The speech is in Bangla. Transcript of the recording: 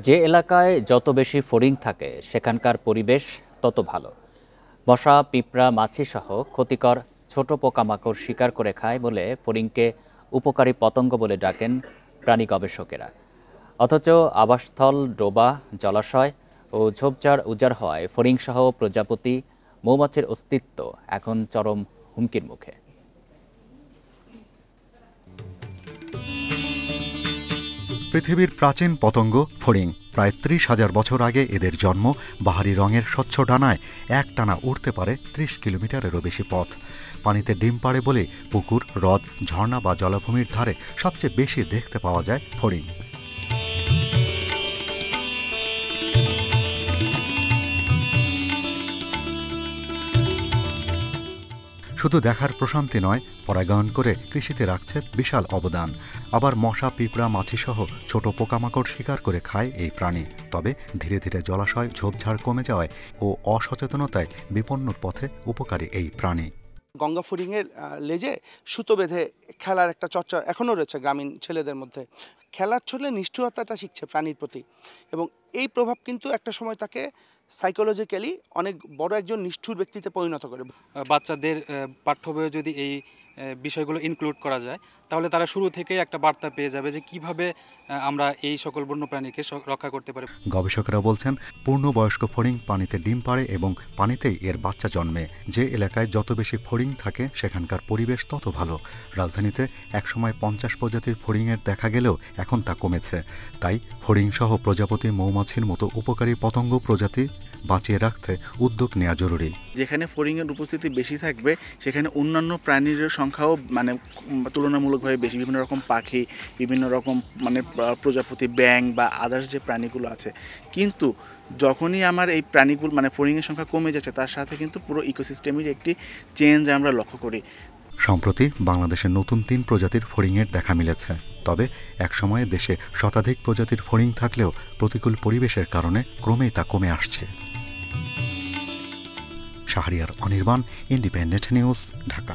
যে এলাকায় যত বেশি ফড়িং থাকে সেখানকার পরিবেশ তত ভালো। মশা, পিঁপড়া, মাছি সহ ক্ষতিকর ছোট পোকামাকড় শিকার করে খায় বলে ফড়িংকে উপকারী পতঙ্গ বলে ডাকেন প্রাণী গবেষকেরা। অথচ আবাসস্থল, ডোবা, জলাশয় ও ঝোপঝাড় উজাড় হওয়ায় ফড়িংসহ প্রজাপতি, মৌমাছির অস্তিত্ব এখন চরম হুমকির মুখে। পৃথিবীর প্রাচীন পতঙ্গ ফড়িং। প্রায় ৩০,০০০ বছর আগে এদের জন্ম। বাহারি রঙের স্বচ্ছ ডানায় একটানা উড়তে পারে ৩০ কিলোমিটারেরও বেশি পথ। পানিতে ডিম পাড়ে বলে পুকুর, হ্রদ, ঝর্ণা বা জলাভূমির ধারে সবচেয়ে বেশি দেখতে পাওয়া যায় ফড়িং। শুধু দেখার প্রশান্তি নয়, পরাগায়ন করে কৃষিতে রাখছে বিশাল অবদান। আবার মশা, পিঁপড়া, মাছিসহ ছোট পোকামাকড় শিকার করে খায় এই প্রাণী। তবে ধীরে ধীরে জলাশয়, ঝোপঝাড় কমে যাওয়ায় ও অসচেতনতায় বিপন্নর পথে উপকারী এই প্রাণী। গঙ্গা ফড়িংয়ের লেজে সুতো বেঁধে খেলার একটা চর্চা এখনও রয়েছে গ্রামীণ ছেলেদের মধ্যে। খেলার ছলে নিষ্ঠুরতাটা শিখছে প্রাণীর প্রতি, এবং এই প্রভাব কিন্তু একটা সময় তাকে সাইকোলজিক্যালি অনেক বড় একজন নিষ্ঠুর ব্যক্তিতে পরিণত করে। বাচ্চাদের পাঠ্য বইয়ে যদি এই বিষয়গুলো ইনক্লুড করা যায়, তাহলে তারা শুরু থেকেই একটা বার্তা পেয়ে যাবে যে কিভাবে আমরা এই সকল বন্যপ্রাণীকে রক্ষা করতে পারি। গবেষকরা বলছেন, পূর্ণবয়স্ক ফড়িং পানিতে ডিম পাড়ে এবং পানিতেই এর বাচ্চা জন্মে। যে এলাকায় যত বেশি ফড়িং থাকে সেখানকার পরিবেশ তত ভালো। রাজধানীতে একসময় 50 প্রজাতির ফড়িংয়ের দেখা গেলেও এখন তা কমেছে। তাই ফড়িংসহ প্রজাপতি, মৌমাছির মতো উপকারী পতঙ্গ প্রজাতি বাঁচিয়ে রাখতে উদ্যোগ নেওয়া জরুরি। যেখানে ফড়িংয়ের উপস্থিতি বেশি থাকবে সেখানে অন্যান্য প্রাণীর সংখ্যাও তুলনামূলকভাবে বেশি। বিভিন্ন রকম পাখি, বিভিন্ন রকম প্রজাপতি, ব্যাঙ বা আদার্স যে প্রাণীগুলো আছে। কিন্তু যখনই আমার এই প্রাণীগুলো ফড়িংয়ের সংখ্যা কমে যাচ্ছে, তার সাথে কিন্তু পুরো ইকোসিস্টেমের একটি চেঞ্জ আমরা লক্ষ্য করি। সম্প্রতি বাংলাদেশে নতুন 3 প্রজাতির ফড়িংয়ের দেখা মিলেছে। তবে একসময়ে দেশে শতাধিক প্রজাতির ফড়িং থাকলেও প্রতিকূল পরিবেশের কারণে ক্রমেই তা কমে আসছে। Shahriar Anirban, independent news, Dhaka.